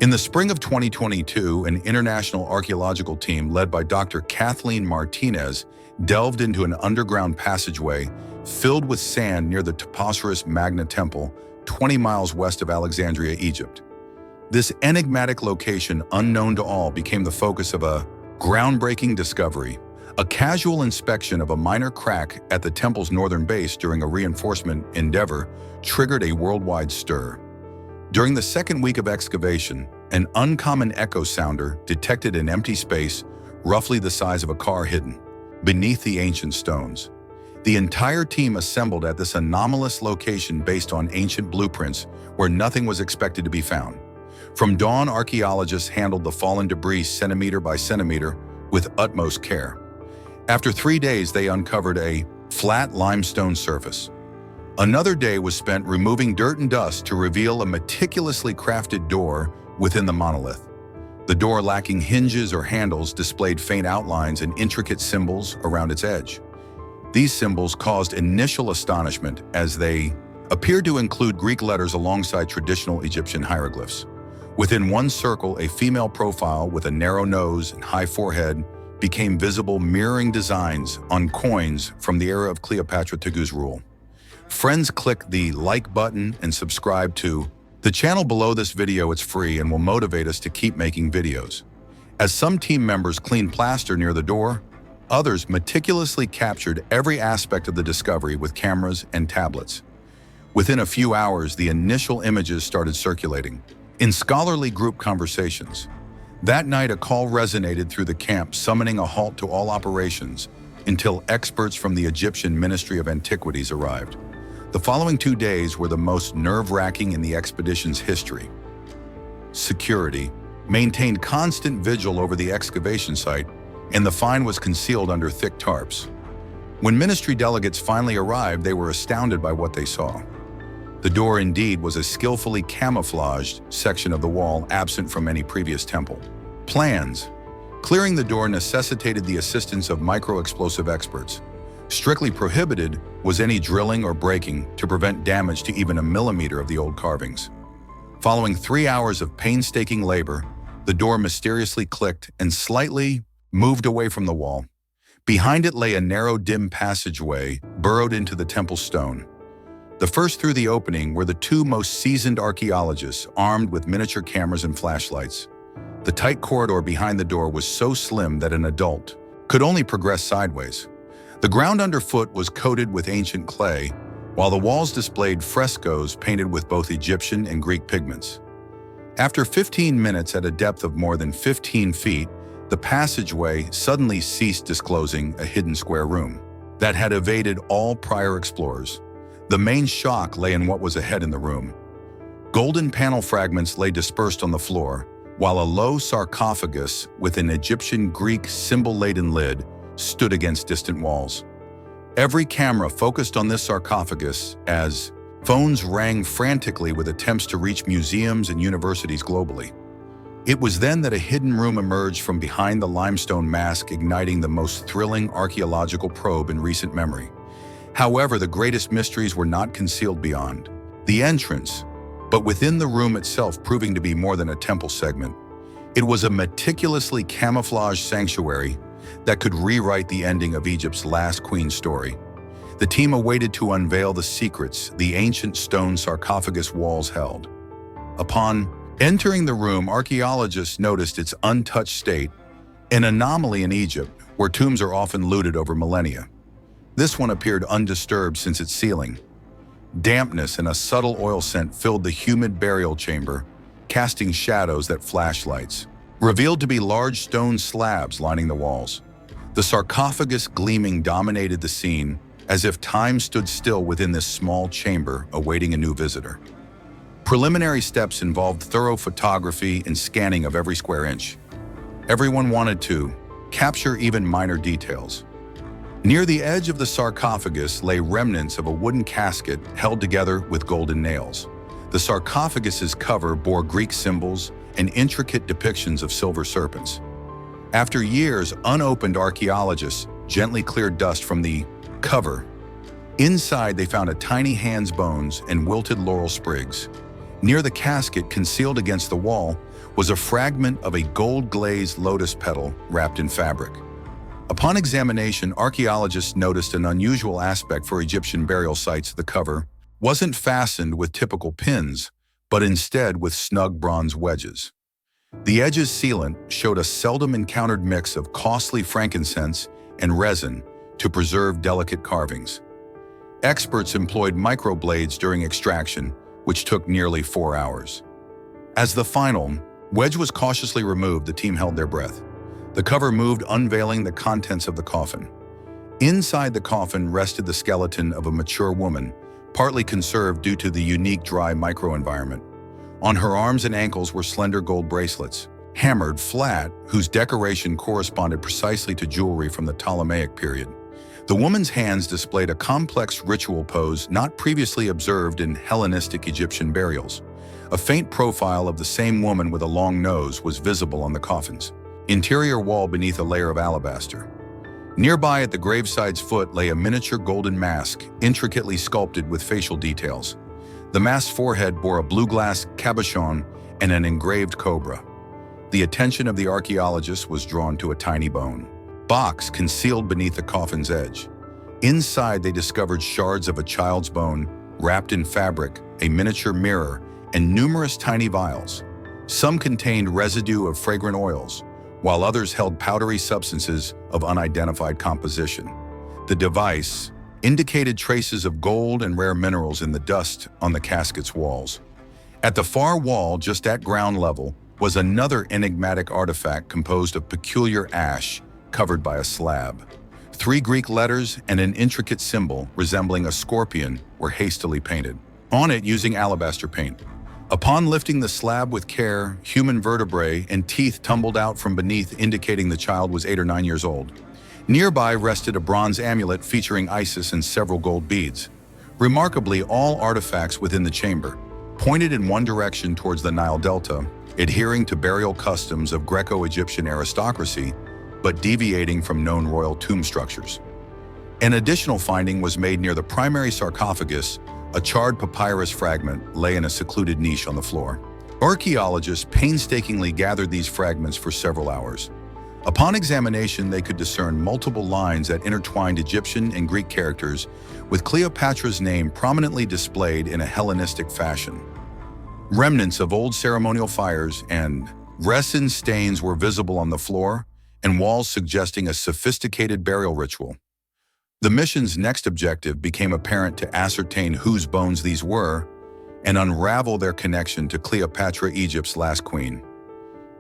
In the spring of 2022, an international archaeological team led by Dr. Kathleen Martinez delved into an underground passageway filled with sand near the Taposerus Magna Temple, 20 miles west of Alexandria, Egypt. This enigmatic location, unknown to all, became the focus of a groundbreaking discovery. A casual inspection of a minor crack at the temple's northern base during a reinforcement endeavor triggered a worldwide stir. During the second week of excavation, an uncommon echo sounder detected an empty space roughly the size of a car hidden beneath the ancient stones. The entire team assembled at this anomalous location based on ancient blueprints where nothing was expected to be found. From dawn, archaeologists handled the fallen debris centimeter by centimeter with utmost care. After 3 days, they uncovered a flat limestone surface. Another day was spent removing dirt and dust to reveal a meticulously crafted door within the monolith. The door, lacking hinges or handles, displayed faint outlines and intricate symbols around its edge. These symbols caused initial astonishment as they appeared to include Greek letters alongside traditional Egyptian hieroglyphs. Within one circle, a female profile with a narrow nose and high forehead became visible, mirroring designs on coins from the era of Cleopatra Tegu's rule. Friends, click the like button and subscribe to the channel below this video. It's free and will motivate us to keep making videos. As some team members cleaned plaster near the door, others meticulously captured every aspect of the discovery with cameras and tablets. Within a few hours, the initial images started circulating in scholarly group conversations. That night, a call resonated through the camp, summoning a halt to all operations until experts from the Egyptian Ministry of Antiquities arrived. The following 2 days were the most nerve-wracking in the expedition's history. Security maintained constant vigil over the excavation site, and the find was concealed under thick tarps. When ministry delegates finally arrived, they were astounded by what they saw. The door indeed was a skillfully camouflaged section of the wall absent from any previous temple. Plans. Clearing the door necessitated the assistance of micro-explosive experts. Strictly prohibited was any drilling or breaking to prevent damage to even a millimeter of the old carvings. Following 3 hours of painstaking labor, the door mysteriously clicked and slightly moved away from the wall. Behind it lay a narrow, dim passageway burrowed into the temple stone. The first through the opening were the 2 most seasoned archaeologists, armed with miniature cameras and flashlights. The tight corridor behind the door was so slim that an adult could only progress sideways. The ground underfoot was coated with ancient clay, while the walls displayed frescoes painted with both Egyptian and Greek pigments. After 15 minutes at a depth of more than 15 feet, the passageway suddenly ceased, disclosing a hidden square room that had evaded all prior explorers. The main shock lay in what was ahead in the room. Golden panel fragments lay dispersed on the floor, while a low sarcophagus with an Egyptian-Greek symbol-laden lid stood against distant walls. Every camera focused on this sarcophagus as phones rang frantically with attempts to reach museums and universities globally. It was then that a hidden room emerged from behind the limestone mask, igniting the most thrilling archaeological probe in recent memory. However, the greatest mysteries were not concealed beyond the entrance, but within the room itself, proving to be more than a temple segment. It was a meticulously camouflaged sanctuary that could rewrite the ending of Egypt's last queen's story. The team awaited to unveil the secrets the ancient stone sarcophagus walls held. Upon entering the room, archaeologists noticed its untouched state, an anomaly in Egypt, where tombs are often looted over millennia. This one appeared undisturbed since its ceiling. Dampness and a subtle oil scent filled the humid burial chamber, casting shadows that flashed lights, revealed to be large stone slabs lining the walls. The sarcophagus gleaming dominated the scene, as if time stood still within this small chamber awaiting a new visitor. Preliminary steps involved thorough photography and scanning of every square inch. Everyone wanted to capture even minor details. Near the edge of the sarcophagus lay remnants of a wooden casket held together with golden nails. The sarcophagus's cover bore Greek symbols and intricate depictions of silver serpents. After years, unopened archaeologists gently cleared dust from the cover. Inside, they found a tiny hand's bones and wilted laurel sprigs. Near the casket, concealed against the wall, was a fragment of a gold-glazed lotus petal wrapped in fabric. Upon examination, archaeologists noticed an unusual aspect for Egyptian burial sites. The cover wasn't fastened with typical pins, but instead with snug bronze wedges. The edge's sealant showed a seldom encountered mix of costly frankincense and resin to preserve delicate carvings. Experts employed microblades during extraction, which took nearly 4 hours. As the final wedge was cautiously removed, the team held their breath. The cover moved, unveiling the contents of the coffin. Inside the coffin rested the skeleton of a mature woman, partly conserved due to the unique dry microenvironment. On her arms and ankles were slender gold bracelets, hammered flat, whose decoration corresponded precisely to jewelry from the Ptolemaic period. The woman's hands displayed a complex ritual pose not previously observed in Hellenistic Egyptian burials. A faint profile of the same woman with a long nose was visible on the coffin's interior wall beneath a layer of alabaster. Nearby at the graveside's foot lay a miniature golden mask, intricately sculpted with facial details. The mask's forehead bore a blue glass cabochon and an engraved cobra. The attention of the archaeologists was drawn to a tiny bone box concealed beneath the coffin's edge. Inside, they discovered shards of a child's bone wrapped in fabric, a miniature mirror, and numerous tiny vials. Some contained residue of fragrant oils, while others held powdery substances of unidentified composition. The device indicated traces of gold and rare minerals in the dust on the casket's walls. At the far wall, just at ground level, was another enigmatic artifact composed of peculiar ash covered by a slab. 3 Greek letters and an intricate symbol resembling a scorpion were hastily painted on it using alabaster paint. Upon lifting the slab with care, human vertebrae and teeth tumbled out from beneath, indicating the child was 8 or 9 years old. Nearby rested a bronze amulet featuring Isis and several gold beads. Remarkably, all artifacts within the chamber pointed in one direction towards the Nile Delta, adhering to burial customs of Greco-Egyptian aristocracy, but deviating from known royal tomb structures. An additional finding was made near the primary sarcophagus. A charred papyrus fragment lay in a secluded niche on the floor. Archaeologists painstakingly gathered these fragments for several hours. Upon examination, they could discern multiple lines that intertwined Egyptian and Greek characters, with Cleopatra's name prominently displayed in a Hellenistic fashion. Remnants of old ceremonial fires and resin stains were visible on the floor and walls, suggesting a sophisticated burial ritual. The mission's next objective became apparent: to ascertain whose bones these were and unravel their connection to Cleopatra, Egypt's last queen.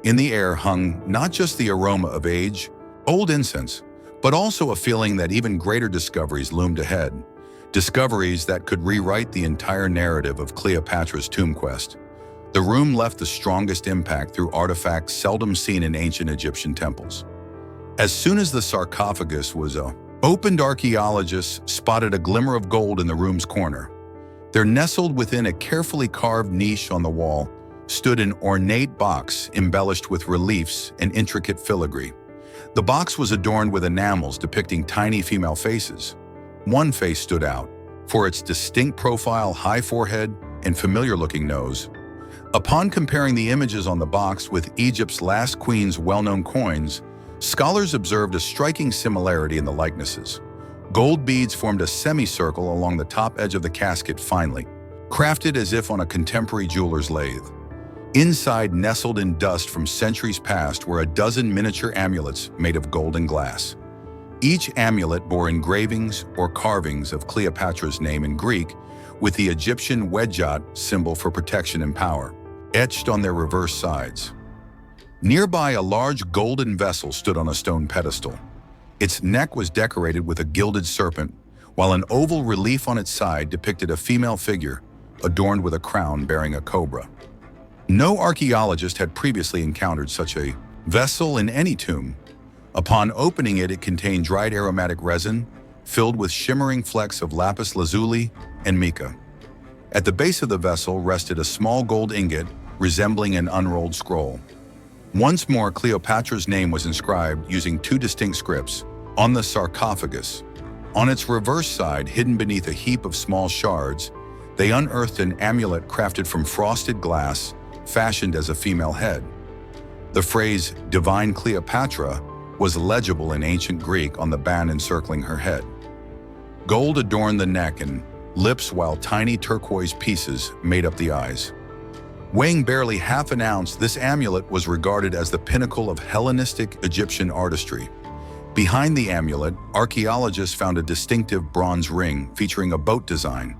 In the air hung not just the aroma of age, old incense, but also a feeling that even greater discoveries loomed ahead. Discoveries that could rewrite the entire narrative of Cleopatra's tomb quest. The room left the strongest impact through artifacts seldom seen in ancient Egyptian temples. As soon as the sarcophagus was opened, archaeologists spotted a glimmer of gold in the room's corner. There, nestled within a carefully carved niche on the wall, stood an ornate box embellished with reliefs and intricate filigree. The box was adorned with enamels depicting tiny female faces. One face stood out for its distinct profile, high forehead, and familiar-looking nose. Upon comparing the images on the box with Egypt's last queen's well-known coins, scholars observed a striking similarity in the likenesses. Gold beads formed a semicircle along the top edge of the casket, finely crafted as if on a contemporary jeweler's lathe. Inside, nestled in dust from centuries past, were a dozen miniature amulets made of gold and glass. Each amulet bore engravings or carvings of Cleopatra's name in Greek, with the Egyptian wedjat symbol for protection and power etched on their reverse sides. Nearby, a large golden vessel stood on a stone pedestal. Its neck was decorated with a gilded serpent, while an oval relief on its side depicted a female figure adorned with a crown bearing a cobra. No archaeologist had previously encountered such a vessel in any tomb. Upon opening it, it contained dried aromatic resin filled with shimmering flecks of lapis lazuli and mica. At the base of the vessel rested a small gold ingot resembling an unrolled scroll. Once more, Cleopatra's name was inscribed using 2 distinct scripts on the sarcophagus. On its reverse side, hidden beneath a heap of small shards, they unearthed an amulet crafted from frosted glass, fashioned as a female head. The phrase "Divine Cleopatra" was legible in ancient Greek on the band encircling her head. Gold adorned the neck and lips, while tiny turquoise pieces made up the eyes. Weighing barely half an ounce, this amulet was regarded as the pinnacle of Hellenistic Egyptian artistry. Behind the amulet, archaeologists found a distinctive bronze ring featuring a boat design.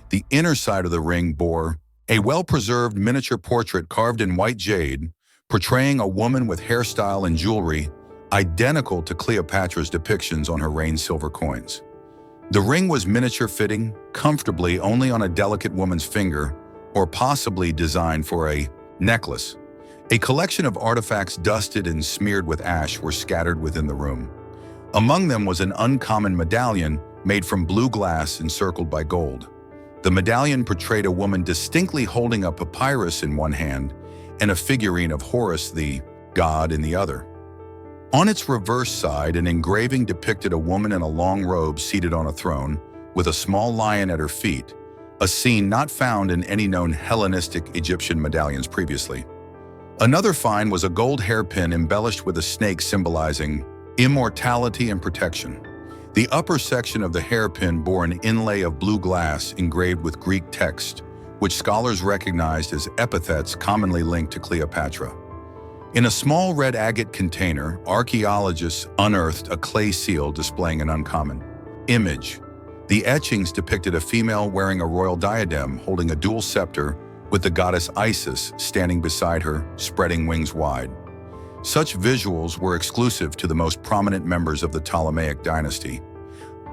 The inner side of the ring bore a well-preserved miniature portrait carved in white jade, portraying a woman with hairstyle and jewelry identical to Cleopatra's depictions on her reign's silver coins. The ring was miniature-fitting, comfortably only on a delicate woman's finger, or possibly designed for a necklace. A collection of artifacts dusted and smeared with ash were scattered within the room. Among them was an uncommon medallion made from blue glass encircled by gold. The medallion portrayed a woman distinctly holding a papyrus in one hand and a figurine of Horus, the god, in the other. On its reverse side, an engraving depicted a woman in a long robe seated on a throne, with a small lion at her feet, a scene not found in any known Hellenistic Egyptian medallions previously. Another find was a gold hairpin embellished with a snake symbolizing immortality and protection. The upper section of the hairpin bore an inlay of blue glass engraved with Greek text, which scholars recognized as epithets commonly linked to Cleopatra. In a small red agate container, archaeologists unearthed a clay seal displaying an uncommon image. The etchings depicted a female wearing a royal diadem holding a dual scepter, with the goddess Isis standing beside her, spreading wings wide. Such visuals were exclusive to the most prominent members of the Ptolemaic dynasty.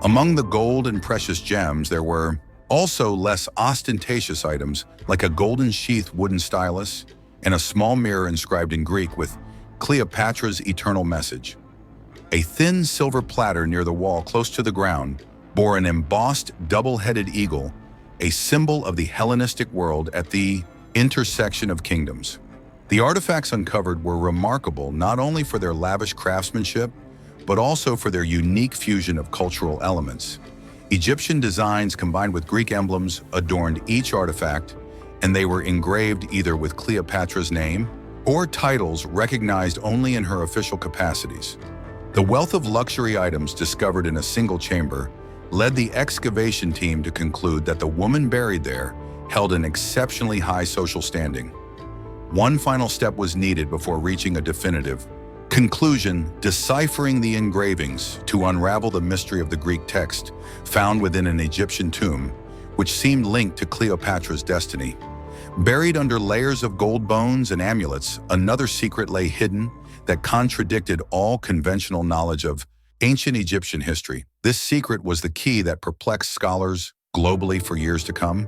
Among the gold and precious gems, there were also less ostentatious items like a golden sheath wooden stylus and a small mirror inscribed in Greek with Cleopatra's eternal message. A thin silver platter near the wall close to the ground bore an embossed double-headed eagle, a symbol of the Hellenistic world at the intersection of kingdoms. The artifacts uncovered were remarkable not only for their lavish craftsmanship, but also for their unique fusion of cultural elements. Egyptian designs combined with Greek emblems adorned each artifact, and they were engraved either with Cleopatra's name or titles recognized only in her official capacities. The wealth of luxury items discovered in a single chamber led the excavation team to conclude that the woman buried there held an exceptionally high social standing. One final step was needed before reaching a definitive conclusion: deciphering the engravings to unravel the mystery of the Greek text found within an Egyptian tomb, which seemed linked to Cleopatra's destiny. Buried under layers of gold bones and amulets, another secret lay hidden that contradicted all conventional knowledge of ancient Egyptian history. This secret was the key that perplexed scholars globally for years to come,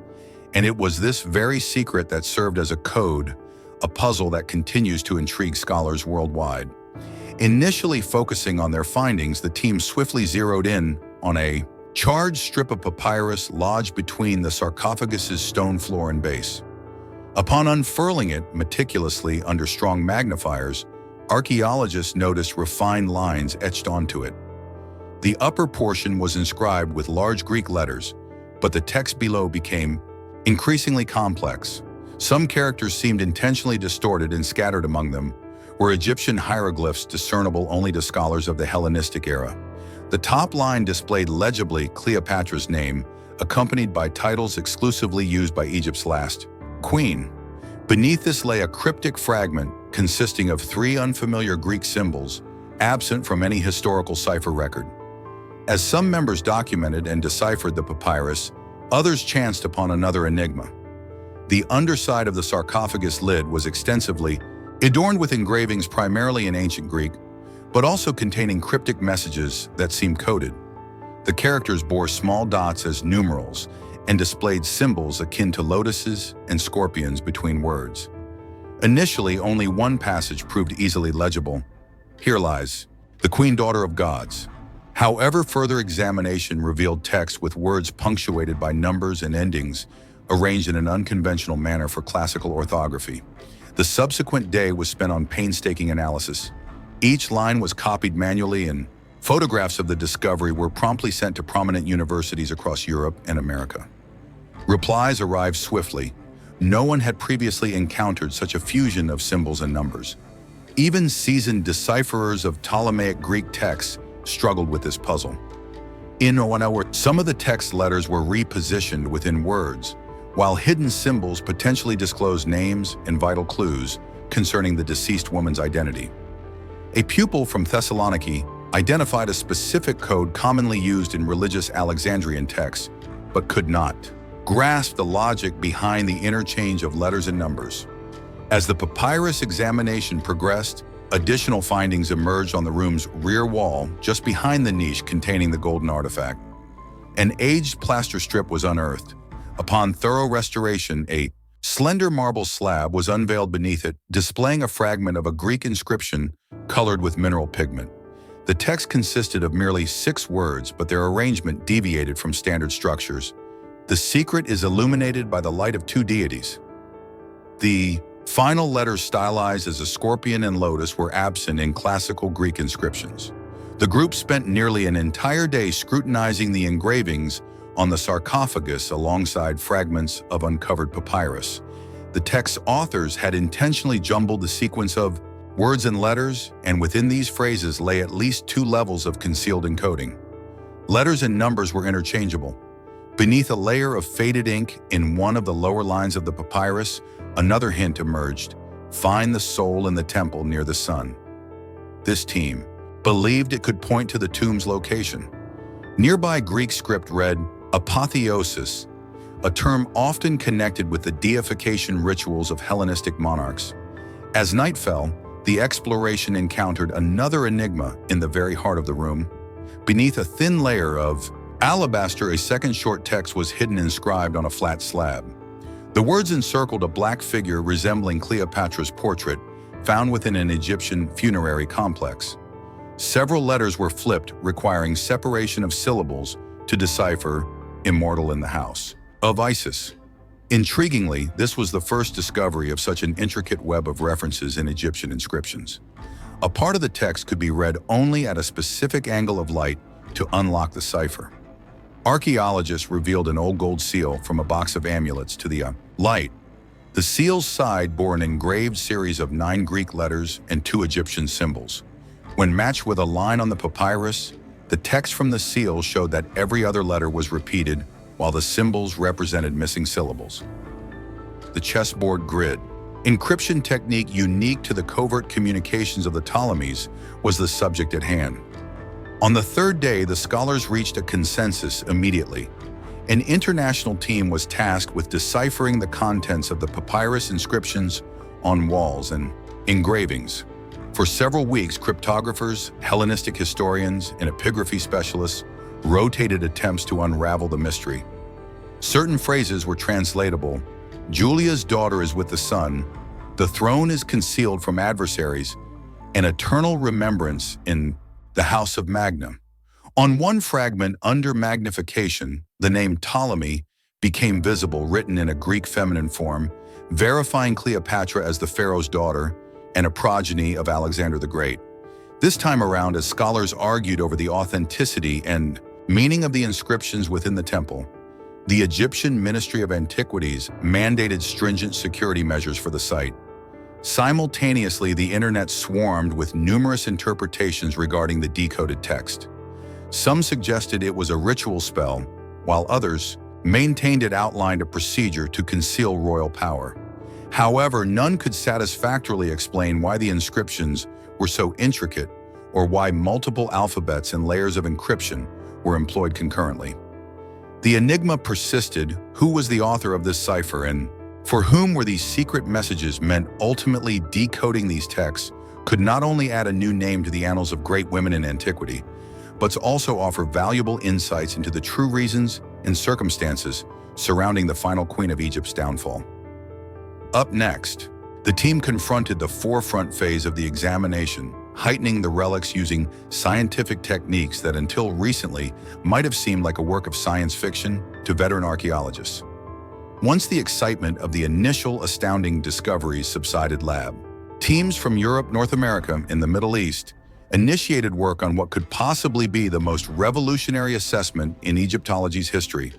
and it was this very secret that served as a code, a puzzle that continues to intrigue scholars worldwide. Initially focusing on their findings, the team swiftly zeroed in on a charred strip of papyrus lodged between the sarcophagus's stone floor and base. Upon unfurling it meticulously under strong magnifiers, archaeologists noticed refined lines etched onto it. The upper portion was inscribed with large Greek letters, but the text below became increasingly complex. Some characters seemed intentionally distorted, and scattered among them were Egyptian hieroglyphs discernible only to scholars of the Hellenistic era. The top line displayed legibly Cleopatra's name, accompanied by titles exclusively used by Egypt's last queen. Beneath this lay a cryptic fragment consisting of 3 unfamiliar Greek symbols, absent from any historical cipher record. As some members documented and deciphered the papyrus, others chanced upon another enigma. The underside of the sarcophagus lid was extensively adorned with engravings primarily in ancient Greek, but also containing cryptic messages that seemed coded. The characters bore small dots as numerals and displayed symbols akin to lotuses and scorpions between words. Initially, only one passage proved easily legible. Here lies, the Queen Daughter of Gods. However, further examination revealed text with words punctuated by numbers and endings arranged in an unconventional manner for classical orthography. The subsequent day was spent on painstaking analysis. Each line was copied manually, and photographs of the discovery were promptly sent to prominent universities across Europe and America. Replies arrived swiftly. No one had previously encountered such a fusion of symbols and numbers. Even seasoned decipherers of Ptolemaic Greek texts struggled with this puzzle. In Oana, some of the text letters were repositioned within words, while hidden symbols potentially disclosed names and vital clues concerning the deceased woman's identity. A pupil from Thessaloniki identified a specific code commonly used in religious Alexandrian texts, but could not grasp the logic behind the interchange of letters and numbers. As the papyrus examination progressed, additional findings emerged on the room's rear wall just behind the niche containing the golden artifact. An aged plaster strip was unearthed. Upon thorough restoration, a slender marble slab was unveiled beneath it, displaying a fragment of a Greek inscription colored with mineral pigment. The text consisted of merely 6 words, but their arrangement deviated from standard structures. The secret is illuminated by the light of 2 deities. The final letters stylized as a scorpion and lotus were absent in classical Greek inscriptions. The group spent nearly an entire day scrutinizing the engravings on the sarcophagus alongside fragments of uncovered papyrus. The text's authors had intentionally jumbled the sequence of words and letters, and within these phrases lay at least 2 levels of concealed encoding. Letters and numbers were interchangeable. Beneath a layer of faded ink in one of the lower lines of the papyrus, another hint emerged: find the soul in the temple near the sun. This team believed it could point to the tomb's location. Nearby Greek script read apotheosis, a term often connected with the deification rituals of Hellenistic monarchs. As night fell, the exploration encountered another enigma in the very heart of the room. Beneath a thin layer of alabaster, a second short text was hidden inscribed on a flat slab. The words encircled a black figure resembling Cleopatra's portrait, found within an Egyptian funerary complex. Several letters were flipped, requiring separation of syllables to decipher "immortal in the house" of Isis. Intriguingly, this was the first discovery of such an intricate web of references in Egyptian inscriptions. A part of the text could be read only at a specific angle of light to unlock the cipher. Archaeologists revealed an old gold seal from a box of amulets to the light. The seal's side bore an engraved series of 9 Greek letters and 2 Egyptian symbols. When matched with a line on the papyrus, the text from the seal showed that every other letter was repeated, while the symbols represented missing syllables. The chessboard grid, encryption technique unique to the covert communications of the Ptolemies, was the subject at hand. On the 3rd day, the scholars reached a consensus immediately. An international team was tasked with deciphering the contents of the papyrus inscriptions on walls and engravings. For several weeks, cryptographers, Hellenistic historians, and epigraphy specialists rotated attempts to unravel the mystery. Certain phrases were translatable: "Julia's daughter is with the sun," "the throne is concealed from adversaries," and "eternal remembrance in the house of Magna." On one fragment under magnification, the name Ptolemy became visible, written in a Greek feminine form, verifying Cleopatra as the pharaoh's daughter and a progeny of Alexander the Great. This time around, as scholars argued over the authenticity and meaning of the inscriptions within the temple, the Egyptian Ministry of Antiquities mandated stringent security measures for the site. Simultaneously, the internet swarmed with numerous interpretations regarding the decoded text. Some suggested it was a ritual spell, while others maintained it outlined a procedure to conceal royal power. However, none could satisfactorily explain why the inscriptions were so intricate or why multiple alphabets and layers of encryption were employed concurrently. The enigma persisted: who was the author of this cipher, and for whom were these secret messages meant? Ultimately, decoding these texts could not only add a new name to the annals of great women in antiquity, but also offer valuable insights into the true reasons and circumstances surrounding the final queen of Egypt's downfall. Up next, the team confronted the forefront phase of the examination, heightening the relics using scientific techniques that until recently might have seemed like a work of science fiction to veteran archaeologists. Once the excitement of the initial astounding discoveries subsided, teams from Europe, North America, and the Middle East initiated work on what could possibly be the most revolutionary assessment in Egyptology's history.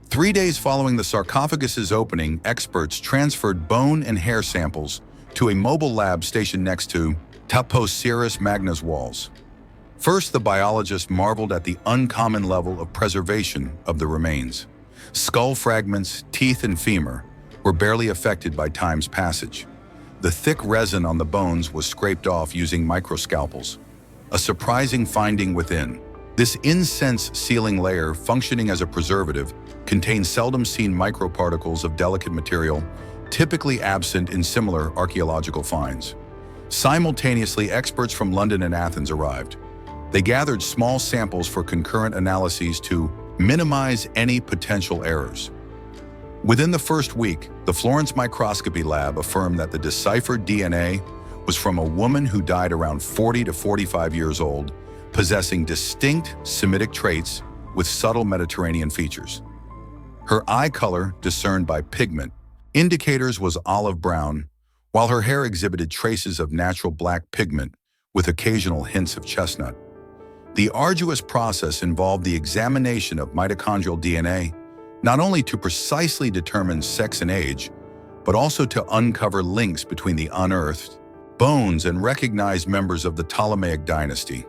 3 days following the sarcophagus's opening, experts transferred bone and hair samples to a mobile lab stationed next to Taposerus Magna's walls. First, the biologists marveled at the uncommon level of preservation of the remains. Skull fragments, teeth, and femur were barely affected by time's passage. The thick resin on the bones was scraped off using microscalpels. A surprising finding within. This incense-sealing layer, functioning as a preservative, contains seldom-seen microparticles of delicate material, typically absent in similar archaeological finds. Simultaneously, experts from London and Athens arrived. They gathered small samples for concurrent analyses to minimize any potential errors. Within the first week, the Florence Microscopy Lab affirmed that the deciphered DNA was from a woman who died around 40 to 45 years old, possessing distinct Semitic traits with subtle Mediterranean features. Her eye color, discerned by pigment, indicators was olive brown, while her hair exhibited traces of natural black pigment with occasional hints of chestnut. The arduous process involved the examination of mitochondrial DNA, not only to precisely determine sex and age, but also to uncover links between the unearthed bones and recognized members of the Ptolemaic dynasty.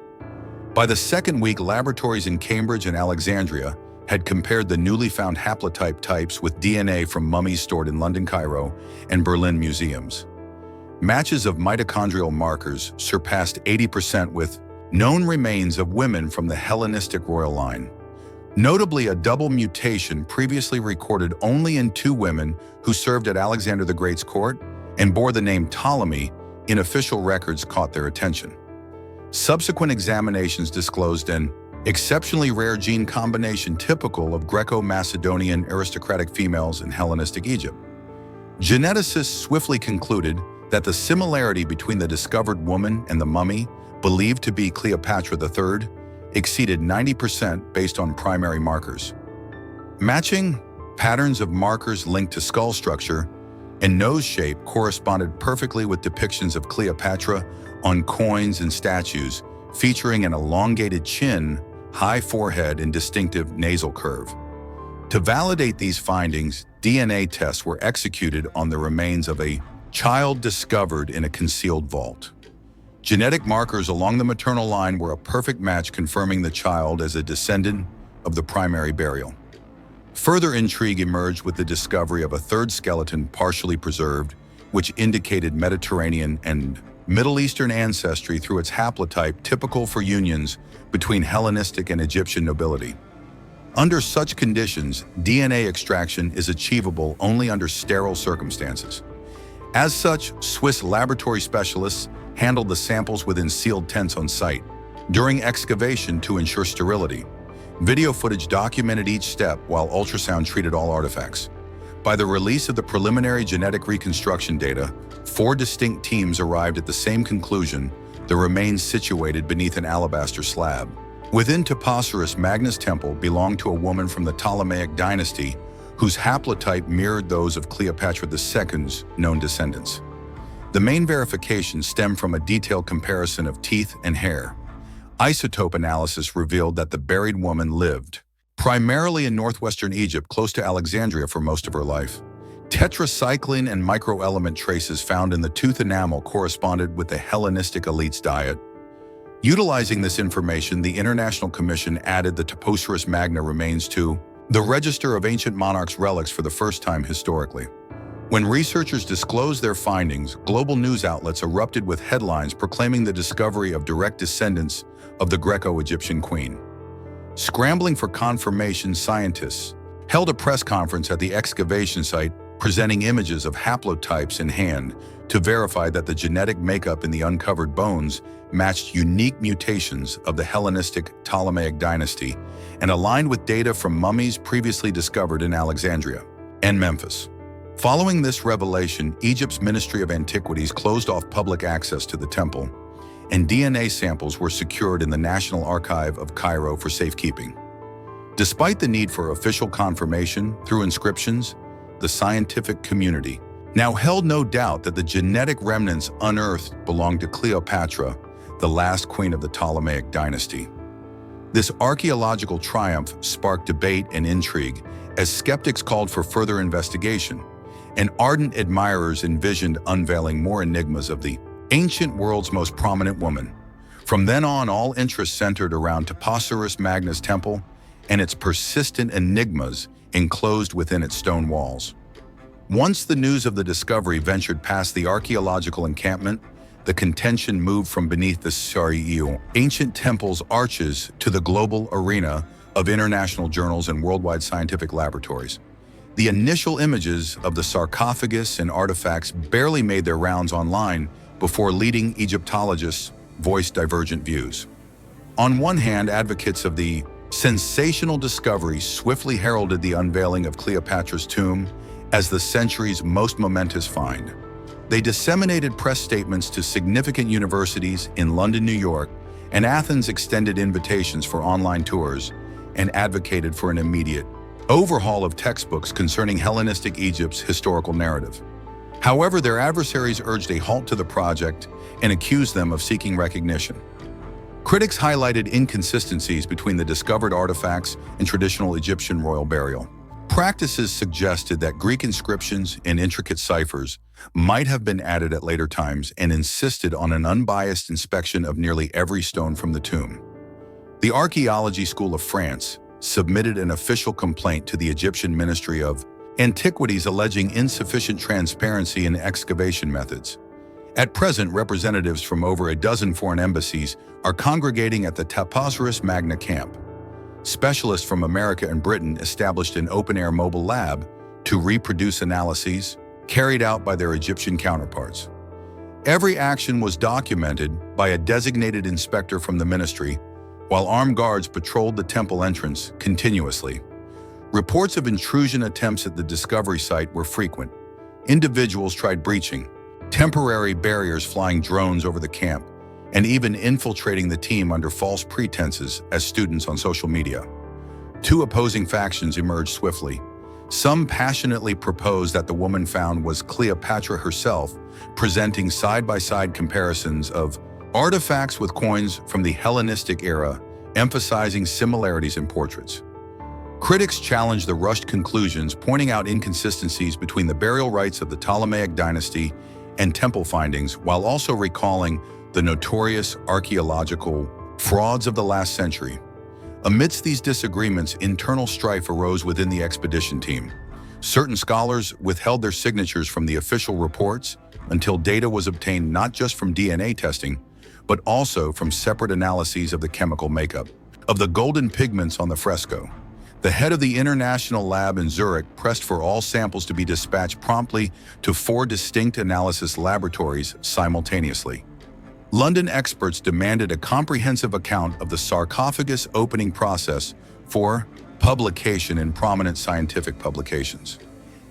By the second week, laboratories in Cambridge and Alexandria had compared the newly found haplotype types with DNA from mummies stored in London, Cairo, and Berlin museums. Matches of mitochondrial markers surpassed 80% with known remains of women from the Hellenistic royal line. Notably, a double mutation previously recorded only in 2 women who served at Alexander the Great's court and bore the name Ptolemy in official records caught their attention. Subsequent examinations disclosed an exceptionally rare gene combination typical of Greco-Macedonian aristocratic females in Hellenistic Egypt. Geneticists swiftly concluded that the similarity between the discovered woman and the mummy, believed to be Cleopatra III, exceeded 90% based on primary markers. Matching patterns of markers linked to skull structure and nose shape corresponded perfectly with depictions of Cleopatra on coins and statues, featuring an elongated chin, high forehead, and distinctive nasal curve. To validate these findings, DNA tests were executed on the remains of a child discovered in a concealed vault. Genetic markers along the maternal line were a perfect match, confirming the child as a descendant of the primary burial. Further intrigue emerged with the discovery of a third skeleton partially preserved, which indicated Mediterranean and Middle Eastern ancestry through its haplotype typical for unions between Hellenistic and Egyptian nobility. Under such conditions, DNA extraction is achievable only under sterile circumstances. As such, Swiss laboratory specialists handled the samples within sealed tents on site. During excavation to ensure sterility, video footage documented each step while ultrasound treated all artifacts. By the release of the preliminary genetic reconstruction data, 4 distinct teams arrived at the same conclusion: the remains situated beneath an alabaster slab within Taposerus Magna's Temple belonged to a woman from the Ptolemaic dynasty whose haplotype mirrored those of Cleopatra II's known descendants. The main verification stemmed from a detailed comparison of teeth and hair. Isotope analysis revealed that the buried woman lived primarily in northwestern Egypt, close to Alexandria, for most of her life. Tetracycline and microelement traces found in the tooth enamel corresponded with the Hellenistic elite's diet. Utilizing this information, the International Commission added the Taposerus Magna remains to the Register of Ancient Monarchs' Relics for the first time historically. When researchers disclosed their findings, global news outlets erupted with headlines proclaiming the discovery of direct descendants of the Greco-Egyptian queen. Scrambling for confirmation, scientists held a press conference at the excavation site, presenting images of haplotypes in hand to verify that the genetic makeup in the uncovered bones matched unique mutations of the Hellenistic Ptolemaic dynasty and aligned with data from mummies previously discovered in Alexandria and Memphis. Following this revelation, Egypt's Ministry of Antiquities closed off public access to the temple, and DNA samples were secured in the National Archive of Cairo for safekeeping. Despite the need for official confirmation through inscriptions, the scientific community now held no doubt that the genetic remnants unearthed belonged to Cleopatra, the last queen of the Ptolemaic dynasty. This archaeological triumph sparked debate and intrigue as skeptics called for further investigation, and ardent admirers envisioned unveiling more enigmas of the ancient world's most prominent woman. From then on, all interest centered around Taposerus Magna's temple and its persistent enigmas enclosed within its stone walls. Once the news of the discovery ventured past the archaeological encampment, the contention moved from beneath the ancient temple's arches to the global arena of international journals and worldwide scientific laboratories. The initial images of the sarcophagus and artifacts barely made their rounds online before leading Egyptologists voiced divergent views. On one hand, advocates of the sensational discovery swiftly heralded the unveiling of Cleopatra's tomb as the century's most momentous find. They disseminated press statements to significant universities in London, New York, and Athens extended invitations for online tours and advocated for an immediate overhaul of textbooks concerning Hellenistic Egypt's historical narrative. However, their adversaries urged a halt to the project and accused them of seeking recognition. Critics highlighted inconsistencies between the discovered artifacts and traditional Egyptian royal burial. Practices suggested that Greek inscriptions and intricate ciphers might have been added at later times and insisted on an unbiased inspection of nearly every stone from the tomb. The Archaeology School of France submitted an official complaint to the Egyptian Ministry of Antiquities alleging insufficient transparency in excavation methods. At present, representatives from over a dozen foreign embassies are congregating at the Taposerus Magna camp. Specialists from America and Britain established an open-air mobile lab to reproduce analyses carried out by their Egyptian counterparts. Every action was documented by a designated inspector from the ministry, while armed guards patrolled the temple entrance continuously. Reports of intrusion attempts at the discovery site were frequent. Individuals tried breaching, temporary barriers, flying drones over the camp, and even infiltrating the team under false pretenses as students on social media. Two opposing factions emerged swiftly. Some passionately proposed that the woman found was Cleopatra herself, presenting side-by-side comparisons of artifacts with coins from the Hellenistic era, emphasizing similarities in portraits. Critics challenged the rushed conclusions, pointing out inconsistencies between the burial rites of the Ptolemaic dynasty and temple findings, while also recalling the notorious archaeological frauds of the last century. Amidst these disagreements, internal strife arose within the expedition team. Certain scholars withheld their signatures from the official reports until data was obtained not just from DNA testing, but also from separate analyses of the chemical makeup of the golden pigments on the fresco. The head of the international lab in Zurich pressed for all samples to be dispatched promptly to 4 distinct analysis laboratories simultaneously. London experts demanded a comprehensive account of the sarcophagus opening process for publication in prominent scientific publications.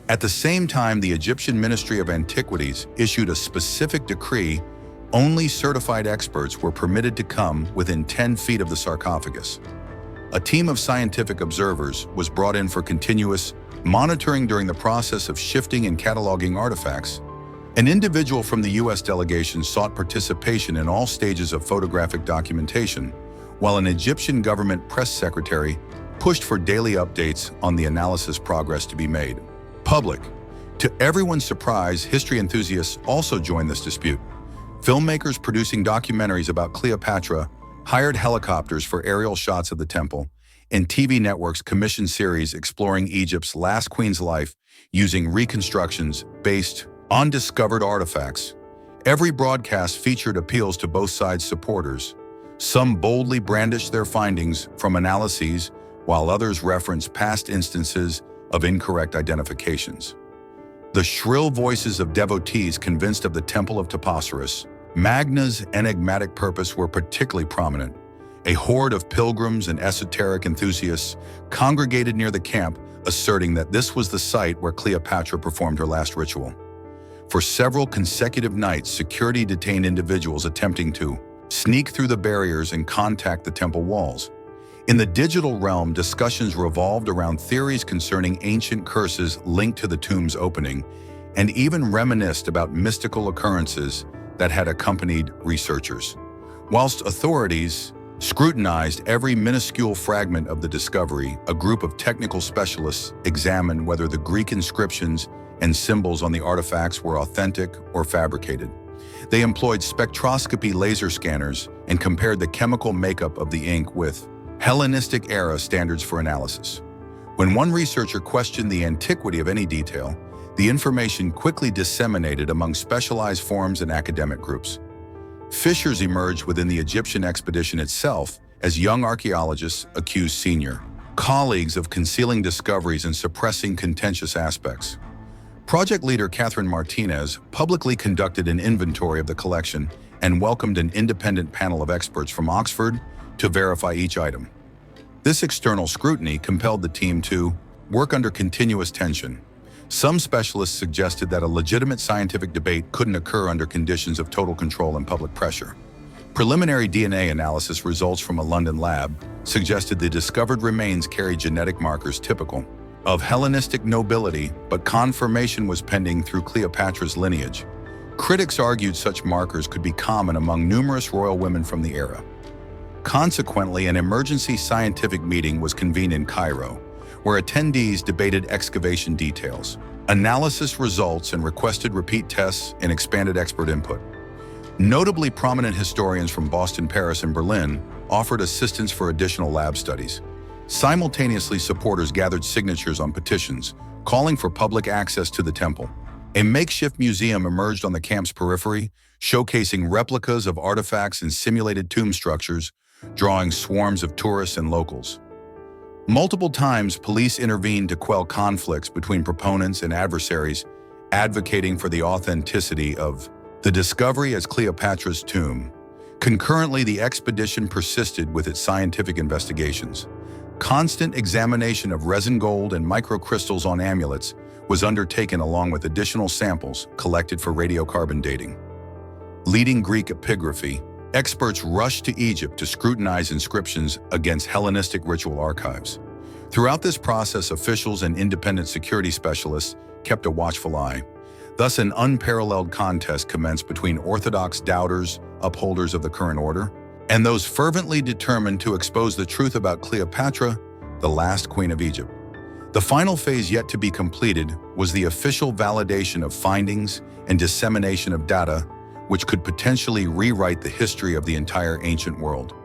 At the same time, the Egyptian Ministry of Antiquities issued a specific decree. Only certified experts were permitted to come within 10 feet of the sarcophagus. A team of scientific observers was brought in for continuous monitoring during the process of shifting and cataloging artifacts. An individual from the U.S. delegation sought participation in all stages of photographic documentation, while an Egyptian government press secretary pushed for daily updates on the analysis progress to be made public. To everyone's surprise, history enthusiasts also joined this dispute. Filmmakers producing documentaries about Cleopatra hired helicopters for aerial shots of the temple, and TV networks commissioned series exploring Egypt's last queen's life using reconstructions based on discovered artifacts. Every broadcast featured appeals to both sides' supporters. Some boldly brandished their findings from analyses, while others referenced past instances of incorrect identifications. The shrill voices of devotees convinced of the Temple of Taposerus Magna's enigmatic purpose were particularly prominent. A horde of pilgrims and esoteric enthusiasts congregated near the camp, asserting that this was the site where Cleopatra performed her last ritual. For several consecutive nights, security detained individuals attempting to sneak through the barriers and contact the temple walls. In the digital realm, discussions revolved around theories concerning ancient curses linked to the tomb's opening, and even reminisced about mystical occurrences that had accompanied researchers. Whilst authorities scrutinized every minuscule fragment of the discovery, a group of technical specialists examined whether the Greek inscriptions and symbols on the artifacts were authentic or fabricated. They employed spectroscopy laser scanners and compared the chemical makeup of the ink with Hellenistic-era standards for analysis. When one researcher questioned the antiquity of any detail, the information quickly disseminated among specialized forums and academic groups. Fissures emerged within the Egyptian expedition itself as young archaeologists accused senior colleagues of concealing discoveries and suppressing contentious aspects. Project leader Kathleen Martinez publicly conducted an inventory of the collection and welcomed an independent panel of experts from Oxford to verify each item. This external scrutiny compelled the team to work under continuous tension. Some specialists suggested that a legitimate scientific debate couldn't occur under conditions of total control and public pressure. Preliminary DNA analysis results from a London lab suggested the discovered remains carried genetic markers typical of Hellenistic nobility, but confirmation was pending through Cleopatra's lineage. Critics argued such markers could be common among numerous royal women from the era. Consequently, an emergency scientific meeting was convened in Cairo, where attendees debated excavation details, analysis results, and requested repeat tests and expanded expert input. Notably prominent historians from Boston, Paris, and Berlin offered assistance for additional lab studies. Simultaneously, supporters gathered signatures on petitions calling for public access to the temple. A makeshift museum emerged on the camp's periphery, showcasing replicas of artifacts and simulated tomb structures, drawing swarms of tourists and locals. Multiple times, police intervened to quell conflicts between proponents and adversaries, advocating for the authenticity of the discovery as Cleopatra's tomb. Concurrently, the expedition persisted with its scientific investigations. Constant examination of resin gold and microcrystals on amulets was undertaken along with additional samples collected for radiocarbon dating. Leading Greek epigraphy, experts rushed to Egypt to scrutinize inscriptions against Hellenistic ritual archives. Throughout this process, officials and independent security specialists kept a watchful eye. Thus, an unparalleled contest commenced between orthodox doubters, upholders of the current order, and those fervently determined to expose the truth about Cleopatra, the last queen of Egypt. The final phase yet to be completed was the official validation of findings and dissemination of data, which could potentially rewrite the history of the entire ancient world.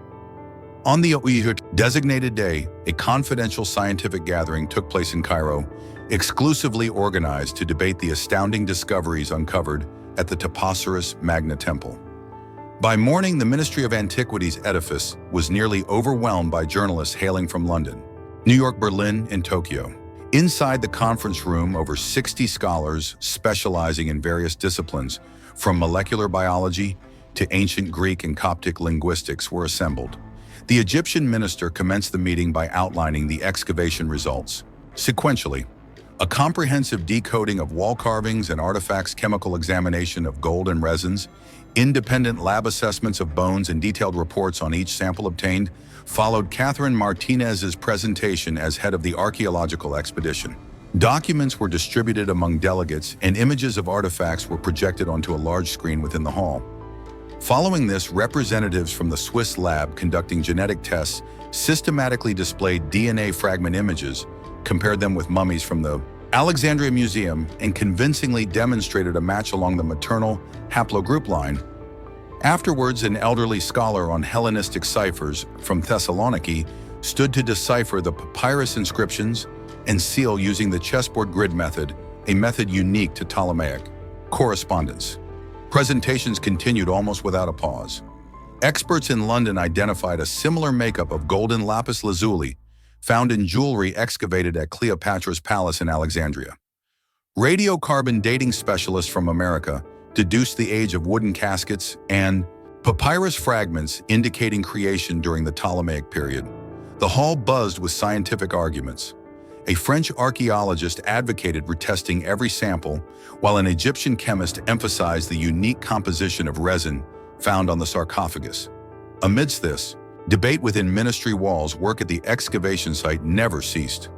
On the designated day, a confidential scientific gathering took place in Cairo, exclusively organized to debate the astounding discoveries uncovered at the Taposerus Magna Temple. By morning, the Ministry of Antiquities edifice was nearly overwhelmed by journalists hailing from London, New York, Berlin, and Tokyo. Inside the conference room, over 60 scholars specializing in various disciplines, from molecular biology to ancient Greek and Coptic linguistics, were assembled. The Egyptian minister commenced the meeting by outlining the excavation results. Sequentially, a comprehensive decoding of wall carvings and artifacts, chemical examination of gold and resins, independent lab assessments of bones, and detailed reports on each sample obtained followed Kathleen Martinez's presentation as head of the archaeological expedition. Documents were distributed among delegates, and images of artifacts were projected onto a large screen within the hall. Following this, representatives from the Swiss lab conducting genetic tests systematically displayed DNA fragment images, compared them with mummies from the Alexandria Museum, and convincingly demonstrated a match along the maternal haplogroup line. Afterwards, an elderly scholar on Hellenistic ciphers from Thessaloniki stood to decipher the papyrus inscriptions and seal using the chessboard grid method, a method unique to Ptolemaic correspondence. Presentations continued almost without a pause. Experts in London identified a similar makeup of golden lapis lazuli found in jewelry excavated at Cleopatra's palace in Alexandria. Radiocarbon dating specialists from America deduced the age of wooden caskets and papyrus fragments indicating creation during the Ptolemaic period. The hall buzzed with scientific arguments. A French archaeologist advocated retesting every sample, while an Egyptian chemist emphasized the unique composition of resin found on the sarcophagus. Amidst this debate within ministry walls, work at the excavation site never ceased.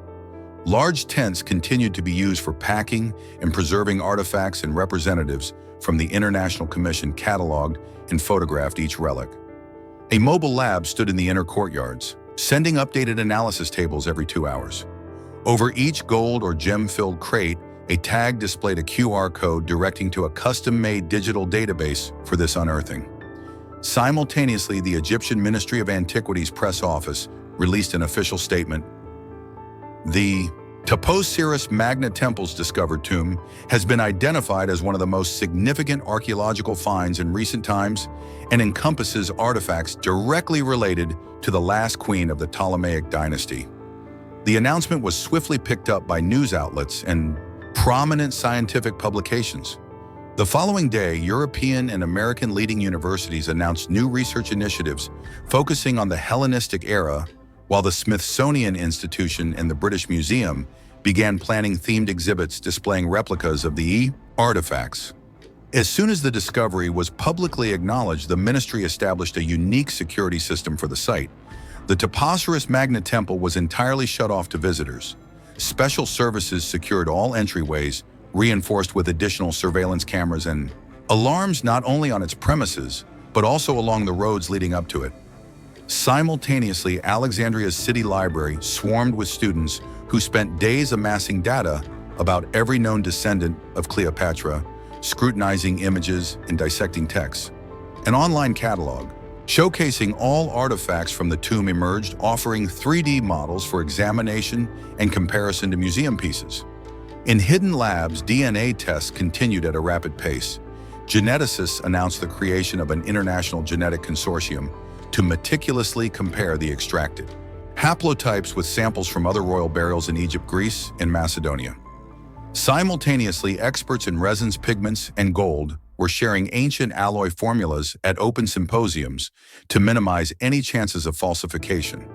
Large tents continued to be used for packing and preserving artifacts, and representatives from the International Commission cataloged and photographed each relic. A mobile lab stood in the inner courtyards, sending updated analysis tables every 2 hours. Over each gold or gem-filled crate, A tag displayed a QR code directing to a custom-made digital database for this unearthing. Simultaneously, the Egyptian Ministry of Antiquities press office released an official statement. The Taposerus Magna Temple's discovered tomb has been identified as one of the most significant archaeological finds in recent times and encompasses artifacts directly related to the last queen of the Ptolemaic dynasty. The announcement was swiftly picked up by news outlets and prominent scientific publications. The following day, European and American leading universities announced new research initiatives focusing on the Hellenistic era, while the Smithsonian Institution and the British Museum began planning themed exhibits displaying replicas of the artifacts. As soon as the discovery was publicly acknowledged, the ministry established a unique security system for the site. The Taposerus Magna Temple was entirely shut off to visitors. Special services secured all entryways, reinforced with additional surveillance cameras and alarms not only on its premises, but also along the roads leading up to it. Simultaneously, Alexandria's city library swarmed with students who spent days amassing data about every known descendant of Cleopatra, scrutinizing images and dissecting texts. An online catalog showcasing all artifacts from the tomb emerged, offering 3D models for examination and comparison to museum pieces. In hidden labs, DNA tests continued at a rapid pace. Geneticists announced the creation of an international genetic consortium to meticulously compare the extracted haplotypes with samples from other royal burials in Egypt, Greece, and Macedonia. Simultaneously, experts in resins, pigments, and gold were sharing ancient alloy formulas at open symposiums to minimize any chances of falsification.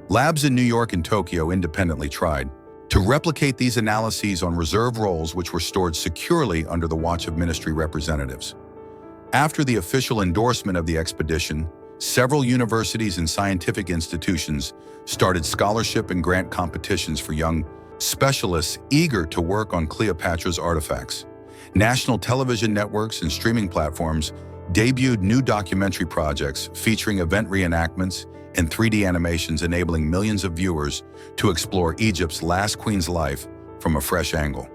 Labs in New York and Tokyo independently tried to replicate these analyses on reserve rolls, which were stored securely under the watch of ministry representatives. After the official endorsement of the expedition, several universities and scientific institutions started scholarship and grant competitions for young specialists eager to work on Cleopatra's artifacts. National television networks and streaming platforms debuted new documentary projects featuring event reenactments and 3D animations, enabling millions of viewers to explore Egypt's last queen's life from a fresh angle.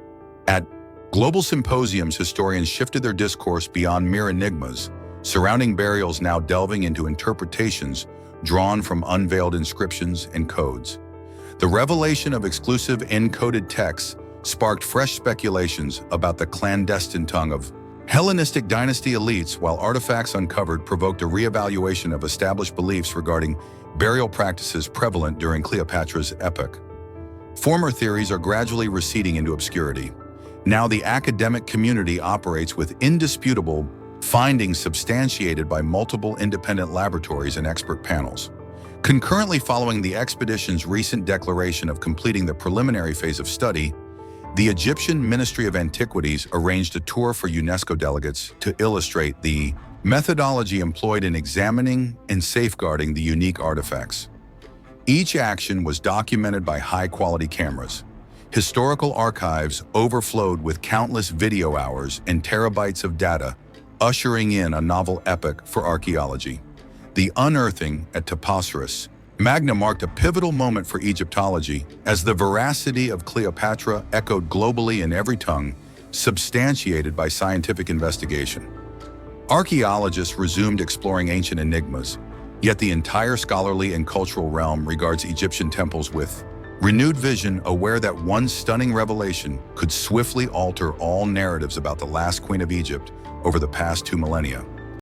At global symposiums, historians shifted their discourse beyond mere enigmas, surrounding burials, now delving into interpretations drawn from unveiled inscriptions and codes. The revelation of exclusive encoded texts sparked fresh speculations about the clandestine tongue of Hellenistic dynasty elites, while artifacts uncovered provoked a reevaluation of established beliefs regarding burial practices prevalent during Cleopatra's epoch. Former theories are gradually receding into obscurity. Now the academic community operates with indisputable findings substantiated by multiple independent laboratories and expert panels. Concurrently, following the expedition's recent declaration of completing the preliminary phase of study, the Egyptian Ministry of Antiquities arranged a tour for UNESCO delegates to illustrate the methodology employed in examining and safeguarding the unique artifacts. Each action was documented by high-quality cameras. Historical archives overflowed with countless video hours and terabytes of data, ushering in a novel epoch for archaeology. The unearthing at Taposerus Magna marked a pivotal moment for Egyptology, as the veracity of Cleopatra echoed globally in every tongue, substantiated by scientific investigation. Archaeologists resumed exploring ancient enigmas, yet the entire scholarly and cultural realm regards Egyptian temples with renewed vision, aware that one stunning revelation could swiftly alter all narratives about the last queen of Egypt over the past 2 millennia.